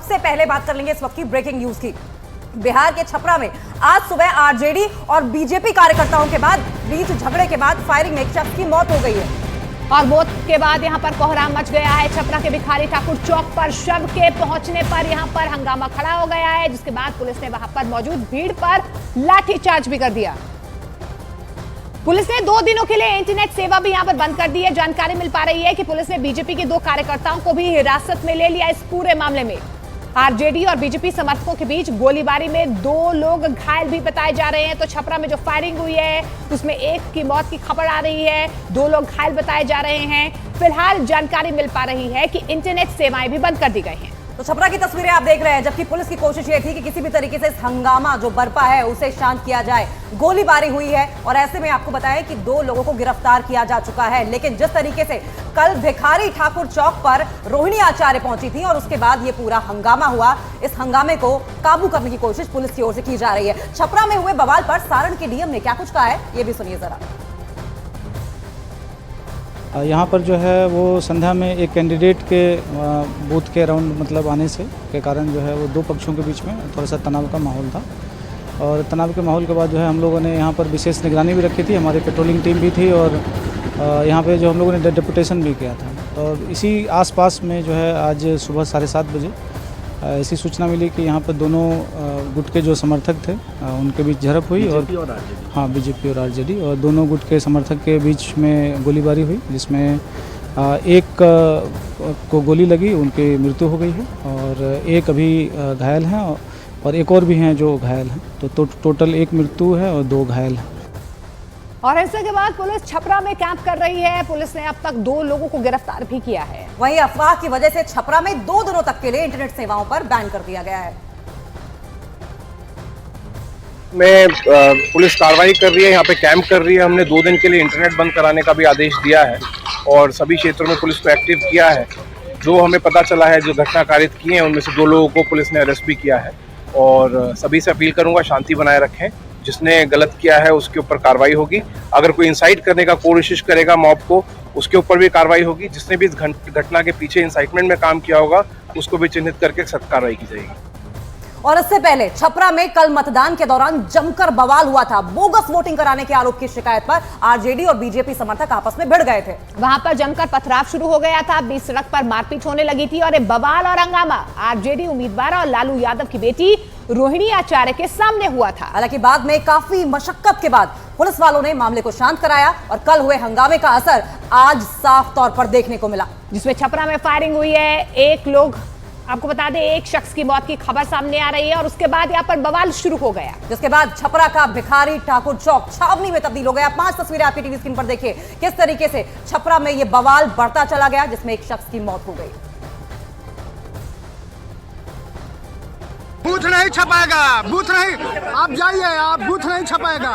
सबसे पहले बात कर लेंगे इस वक्त की ब्रेकिंग न्यूज की। बिहार के छपरा में आज सुबह आरजेडी और बीजेपी कार्यकर्ताओं के बीच झगड़े के बाद फायरिंग में एक शख्स की मौत हो गई है और मौत के बाद यहां पर कोहराम मच गया है। छपरा के भिखारी ठाकुर चौक पर शव के पहुंचने पर यहां पर हंगामा खड़ा हो गया है, जिसके बाद पुलिस ने वहां पर मौजूद भीड़ पर लाठीचार्ज भी कर दिया। पुलिस ने 2 दिनों के लिए इंटरनेट सेवा भी यहां पर बंद कर दी है। जानकारी मिल पा रही है कि पुलिस ने बीजेपी के 2 कार्यकर्ताओं को भी हिरासत में ले लिया। इस पूरे मामले में आरजेडी और बीजेपी समर्थकों के बीच गोलीबारी में 2 लोग घायल भी बताए जा रहे हैं। तो छपरा में जो फायरिंग हुई है उसमें एक की मौत की खबर आ रही है, 2 लोग घायल बताए जा रहे हैं। फिलहाल जानकारी मिल पा रही है कि इंटरनेट सेवाएं भी बंद कर दी गई हैं। तो छपरा की तस्वीरें आप देख रहे हैं, जबकि पुलिस की कोशिश ये थी कि किसी भी तरीके से इस हंगामा जो बरपा है उसे शांत किया जाए। गोलीबारी हुई है और ऐसे में आपको बताएं कि 2 लोगों को गिरफ्तार किया जा चुका है। लेकिन जिस तरीके से कल भिखारी ठाकुर चौक पर रोहिणी आचार्य पहुंची थी और उसके बाद ये पूरा हंगामा हुआ, इस हंगामे को काबू करने की कोशिश पुलिस की ओर से की जा रही है। छपरा में हुए बवाल पर सारण के डीएम ने क्या कुछ कहा है, ये भी सुनिए जरा। यहाँ पर जो है वो संध्या में एक कैंडिडेट के बूथ के अराउंड मतलब आने से के कारण जो है वो 2 पक्षों के बीच में थोड़ा सा तनाव का माहौल था। और तनाव के माहौल के बाद जो है हम लोगों ने यहाँ पर विशेष निगरानी भी रखी थी, हमारी पेट्रोलिंग टीम भी थी और यहाँ पे जो हम लोगों ने डेपुटेशन भी किया था। और इसी आसपास में जो है आज सुबह 7:30 बजे ऐसी सूचना मिली कि यहाँ पर दोनों गुट के जो समर्थक थे उनके बीच झड़प हुई और हाँ बीजेपी और आरजेडी और दोनों गुट के समर्थक के बीच में गोलीबारी हुई, जिसमें एक को गोली लगी, उनकी मृत्यु हो गई है और एक अभी घायल हैं और एक और भी हैं जो घायल हैं। तो टोटल 1 मृत्यु है और 2 घायल हैं। और ऐसे के बाद पुलिस छपरा में कैंप कर रही है। पुलिस ने अब तक 2 लोगों को गिरफ्तार भी किया है। वहीं अफवाह की वजह से छपरा में 2 दिनों तक के लिए इंटरनेट सेवाओं पर बैन कर दिया गया है। पुलिस कार्रवाई कर रही है, यहाँ पे कैंप कर रही है। हमने 2 दिन के लिए इंटरनेट बंद कराने का भी आदेश दिया है और सभी क्षेत्रों में पुलिस को एक्टिव किया है। जो हमें पता चला है, जो घटना कारित किए हैं, उनमें से 2 लोगों को पुलिस ने अरेस्ट भी किया है। और सभी से अपील करूंगा शांति बनाए रखें, जिसने गलत किया है उसके ऊपर कार्रवाई होगी। अगर कोई इंसाइट करने का कोशिश करेगा मॉब को, उसके ऊपर भी कार्रवाई होगी। जिसने भी इस घटना के पीछे इंसाइटमेंट में काम किया होगा उसको भी चिन्हित करके सख्त कार्रवाई की जाएगी। और इससे पहले छपरा में कल मतदान के दौरान जमकर बवाल हुआ था। बोगस वोटिंग कराने के आरोप की शिकायत पर आरजेडी और बीजेपी समर्थक आपस में भिड़ गए थे। वहां पर जमकर पथराव शुरू हो गया था, बीच सड़क पर मारपीट होने लगी थी और बवाल और हंगामा आरजेडी उम्मीदवार और लालू यादव की बेटी रोहिणी आचार्य के सामने हुआ था। हालांकि बाद में काफी मशक्कत के बाद पुलिस वालों ने मामले को शांत कराया और कल हुए हंगामे का असर आज साफ तौर पर देखने को मिला, जिसमें छपरा में फायरिंग हुई है। आपको बता दें, एक शख्स की मौत की खबर सामने आ रही है और उसके बाद यहाँ पर बवाल शुरू हो गया, जिसके बाद छपरा का भिखारी ठाकुर चौक छावनी में तब्दील हो गया। 5 तस्वीरें आपकी टीवी स्क्रीन पर देखिए किस तरीके से छपरा में ये बवाल बढ़ता चला गया, जिसमें एक शख्स की मौत हो गई। बूथ नहीं छपाएगा, बूथ नहीं, आप जाइए, आप बूथ नहीं छपाएगा,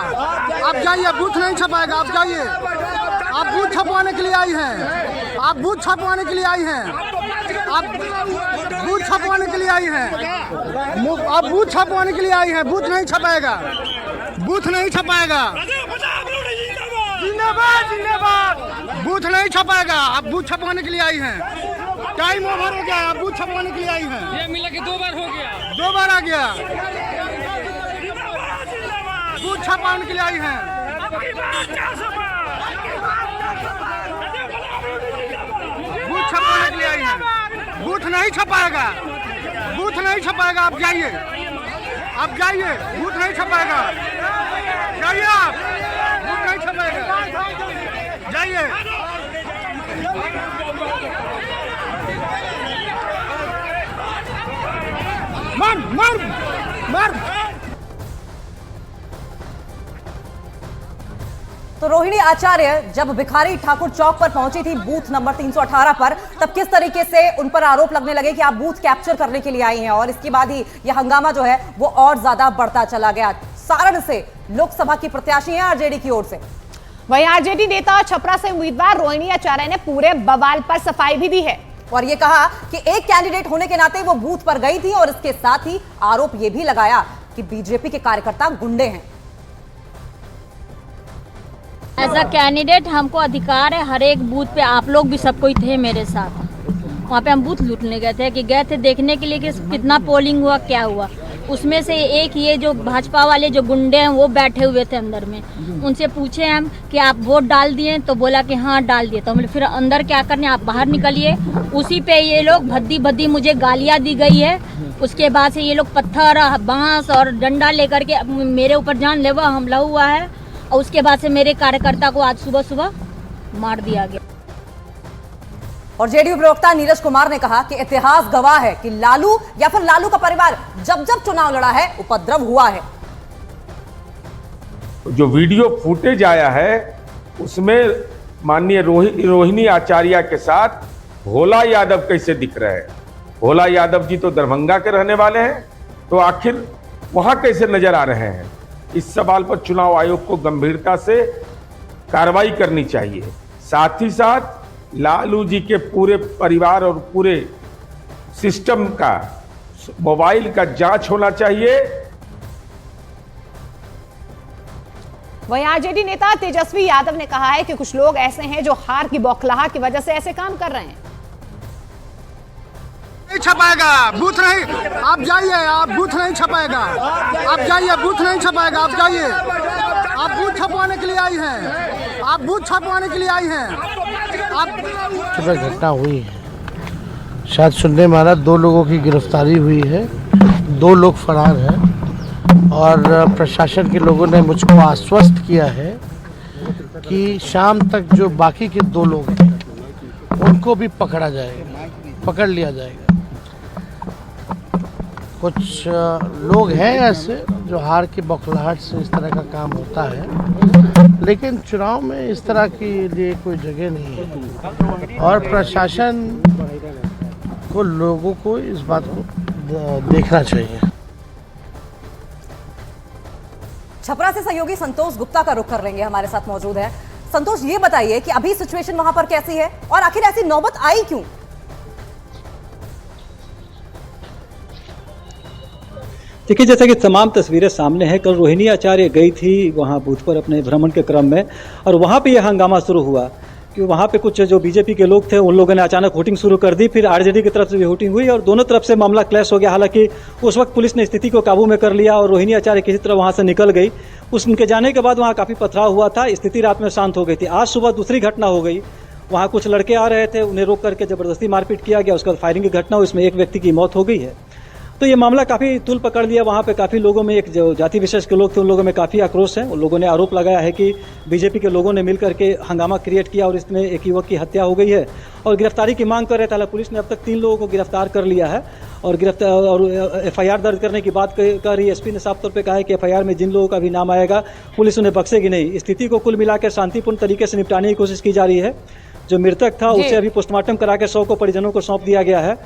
आप जाइए, बूथ नहीं छपाएगा, आप जाइए। आप बूथ छपवाने के लिए आई हैं, आप बूथ छपवाने के लिए आई हैं, आप बूथ छपवाने के लिए आई हैं, आप बूथ छपवाने के लिए आई हैं। बूथ नहीं छपाएगा, बूथ नहीं छपाएगा, जिंदाबाद जिंदाबाद। बूथ नहीं छपाएगा, आप बूथ छपवाने के लिए आई हैं। टाइम ओवर हो गया, आप बूथ छपवाने के लिए आई हैं। ये मिला के 2 बार हो गया, 2 बार आ गया। बूथ छपवाने के लिए आई हैं। बूथ छपवाने के लिए आई हैं। बूथ नहीं छपाएगा, बूथ नहीं छपाएगा, आप जाइए, आप जाइए, बूथ नहीं छपाएगा, जाइए, आप बूथ नहीं छपाएगा, जाइए। मर मर मर। तो रोहिणी आचार्य जब भिखारी ठाकुर चौक पर पहुंची थी बूथ नंबर 318 पर, तब किस तरीके से उन पर आरोप लगने लगे कि आप बूथ कैप्चर करने के लिए आई हैं और इसके बाद ही यह हंगामा जो है वो और ज्यादा बढ़ता चला गया। सारण से लोकसभा की प्रत्याशी हैं आरजेडी की ओर से। वहीं आरजेडी नेता और छपरा से उम्मीदवार रोहिणी आचार्य ने पूरे बवाल पर सफाई भी दी है और ये कहा कि एक कैंडिडेट होने के नाते वो बूथ पर गई थी और इसके साथ ही आरोप ये भी लगाया कि बीजेपी के कार्यकर्ता गुंडे हैं। एज अ कैंडिडेट हमको अधिकार है, हर एक बूथ पे आप लोग भी सब कोई थे मेरे साथ, वहाँ पे हम बूथ लूटने गए थे कि गए थे देखने के लिए कि कितना पोलिंग हुआ क्या हुआ। उसमें से एक ये जो भाजपा वाले जो गुंडे हैं वो बैठे हुए थे अंदर में। उनसे पूछे हम कि आप वोट डाल दिए, तो बोला कि हाँ डाल दिए। तो हम फिर अंदर क्या करने, आप बाहर निकलिए। उसी पे ये लोग भद्दी भद्दी मुझे गालियाँ दी गई है। उसके बाद से ये लोग पत्थर, बांस और डंडा लेकर के मेरे ऊपर जानलेवा हमला हुआ है। और उसके बाद से मेरे कार्यकर्ता को आज सुबह सुबह मार दिया गया। और जेडीयू प्रवक्ता नीरज कुमार ने कहा कि इतिहास गवाह है कि लालू या फिर लालू का परिवार जब जब चुनाव लड़ा है उपद्रव हुआ है। जो वीडियो फुटेज आया है उसमें माननीय रोहिणी आचार्य के साथ भोला यादव कैसे दिख रहे हैं। भोला यादव जी तो दरभंगा के रहने वाले हैं, तो आखिर वहां कैसे नजर आ रहे हैं। इस सवाल पर चुनाव आयोग को गंभीरता से कार्रवाई करनी चाहिए। साथ ही साथ लालू जी के पूरे परिवार और पूरे सिस्टम का मोबाइल का जांच होना चाहिए। वहीं आरजेडी नेता तेजस्वी यादव ने कहा है कि कुछ लोग ऐसे हैं जो हार की बौखलाहट की वजह से ऐसे काम कर रहे हैं। नहीं छपाएगा बूथ नहीं, आप जाइए, आप बूथ नहीं छपाएगा, आप जाइए, बूथ नहीं छपाएगा, आप जाइए। आप बूथ छपवाने के लिए आई हैं, आप बूथ छपवाने के लिए आई हैं। आप घटना हुई है, शायद सुनने में आ रहा 2 लोगों की गिरफ्तारी हुई है, 2 लोग फरार हैं। और प्रशासन के लोगों ने मुझको आश्वस्त किया है कि शाम तक जो बाकी के 2 लोग हैं उनको भी पकड़ लिया जाएगा। कुछ लोग हैं ऐसे जो हार की बौखलाहट से इस तरह का काम होता है, लेकिन चुनाव में इस तरह के लिए कोई जगह नहीं है। और प्रशासन को, लोगों को इस बात को देखना चाहिए। छपरा से सहयोगी संतोष गुप्ता का रुख कर लेंगे, हमारे साथ मौजूद है। संतोष, ये बताइए कि अभी सिचुएशन वहां पर कैसी है और आखिर ऐसी नौबत आई क्यों? देखिए, जैसा कि तमाम तस्वीरें सामने हैं, कल रोहिणी आचार्य गई थी वहाँ बूथ पर अपने भ्रमण के क्रम में, और वहाँ पे यह हंगामा शुरू हुआ कि वहाँ पे कुछ जो बीजेपी के लोग थे उन लोगों ने अचानक वोटिंग शुरू कर दी। फिर आरजेडी की तरफ से भी वोटिंग हुई और दोनों तरफ से मामला क्लैश हो गया। हालांकि उस वक्त पुलिस ने स्थिति को काबू में कर लिया और रोहिणी आचार्य किसी तरह वहाँ से निकल गई। उनके जाने के बाद वहाँ काफ़ी पथराव हुआ था, स्थिति रात में शांत हो गई थी। आज सुबह दूसरी घटना हो गई, वहाँ कुछ लड़के आ रहे थे, उन्हें रोक करके ज़बरदस्ती मारपीट किया गया। उसके बाद फायरिंग की घटना हुई, इसमें एक व्यक्ति की मौत हो गई है। तो ये मामला काफ़ी तूल पकड़ लिया। वहाँ पे काफ़ी लोगों में, एक जो जाति विशेष के लोग थे उन लोगों में काफ़ी आक्रोश है। उन लोगों ने आरोप लगाया है कि बीजेपी के लोगों ने मिलकर के हंगामा क्रिएट किया और इसमें एक युवक की हत्या हो गई है और गिरफ्तारी की मांग कर रहे थे। हालांकि पुलिस ने अब तक 3 लोगों को गिरफ्तार कर लिया है और FIR दर्ज करने की बात कर रही है। SP ने साफ तौर पर कहा है कि FIR में जिन लोगों का भी नाम आएगा पुलिस उन्हें बख्शेगी नहीं। स्थिति को कुल मिलाकर शांतिपूर्ण तरीके से निपटाने की कोशिश की जा रही है। जो मृतक था उसे अभी पोस्टमार्टम करा के 100 को परिजनों को सौंप दिया गया है।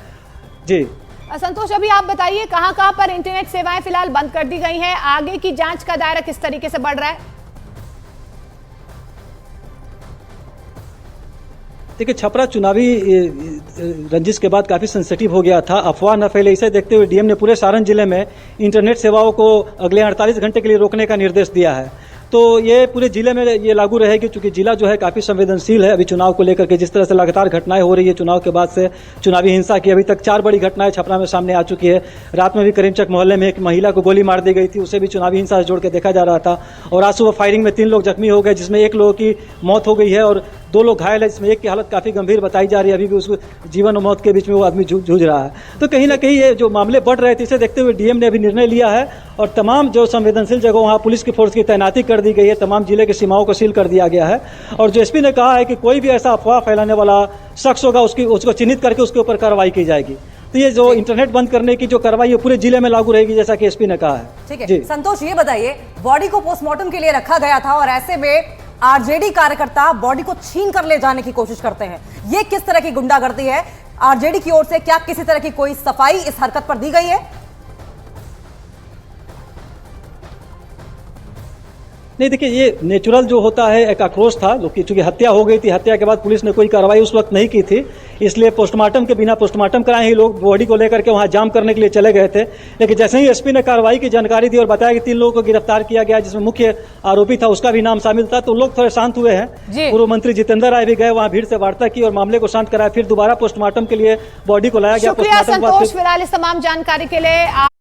जी संतोष, अभी आप बताइए कहां पर इंटरनेट सेवाएं फिलहाल बंद कर दी गई हैं, आगे की जांच का दायरा किस तरीके से बढ़ रहा है? देखिए, छपरा चुनावी रंजिश के बाद काफ़ी सेंसिटिव हो गया था। अफवाह न फैले, इसे देखते हुए डीएम ने पूरे सारण जिले में इंटरनेट सेवाओं को अगले 48 घंटे के लिए रोकने का निर्देश दिया है। तो ये पूरे जिले में ये लागू रहेगी, क्योंकि जिला जो है काफ़ी संवेदनशील है अभी चुनाव को लेकर के। जिस तरह से लगातार घटनाएं हो रही है चुनाव के बाद से, चुनावी हिंसा की अभी तक 4 बड़ी घटनाएं छपरा में सामने आ चुकी है। रात में भी करीमचक मोहल्ले में एक महिला को गोली मार दी गई थी, उसे भी चुनावी हिंसा से जोड़ के देखा जा रहा था। और आज सुबह फायरिंग में 3 लोग जख्मी हो गए, जिसमें 1 लोगों की मौत हो गई है और 2 लोग घायल है, जिसमें एक की हालत काफ़ी गंभीर बताई जा रही है। अभी भी उसको जीवन और मौत के बीच में वो आदमी जूझ रहा है। तो कहीं ना कहीं ये जो मामले बढ़ रहे थे, इसे देखते हुए डीएम ने अभी निर्णय लिया है और तमाम जो संवेदनशील जगह वहाँ पुलिस की फोर्स की तैनाती कर दी गई है। तमाम जिले की सीमाओं को सील कर दिया गया है और जो SP ने कहा है कि कोई भी ऐसा अफवाह फैलाने वाला शख्स होगा उसको चिन्हित करके उसके ऊपर कार्रवाई की जाएगी। तो ये जो इंटरनेट बंद करने की जो कार्रवाई है पूरे जिले में लागू रहेगी, जैसा कि SP ने कहा है। ठीक है संतोष, ये बताइए, बॉडी को पोस्टमार्टम के लिए रखा गया था और ऐसे में आरजेडी कार्यकर्ता बॉडी को छीन कर ले जाने की कोशिश करते हैं, ये किस तरह की गुंडागर्दी है? आरजेडी की ओर से क्या किसी तरह की कोई सफाई इस हरकत पर दी गई है? नहीं देखिए, ये नेचुरल जो होता है एक आक्रोश था, चूंकि हत्या हो गई थी, हत्या के बाद पुलिस ने कोई कार्रवाई उस वक्त नहीं की थी, इसलिए पोस्टमार्टम के बिना पोस्टमार्टम कराए ही लोग बॉडी को लेकर के वहां जाम करने के लिए चले गए थे। लेकिन जैसे ही एसपी ने कार्रवाई की जानकारी दी और बताया कि 3 लोगों को गिरफ्तार किया गया, जिसमें मुख्य आरोपी था उसका भी नाम शामिल था, तो लोग थोड़े शांत हुए जी। हैं। पूर्व मंत्री जितेंद्र राय भी गए वहां, भीड़ से वार्ता की और मामले को शांत कराया, फिर दोबारा पोस्टमार्टम के लिए बॉडी को लाया गया। शुक्रिया पोस्टमार्टम के बाद संतोष, फिलहाल इस तमाम जानकारी के लिए।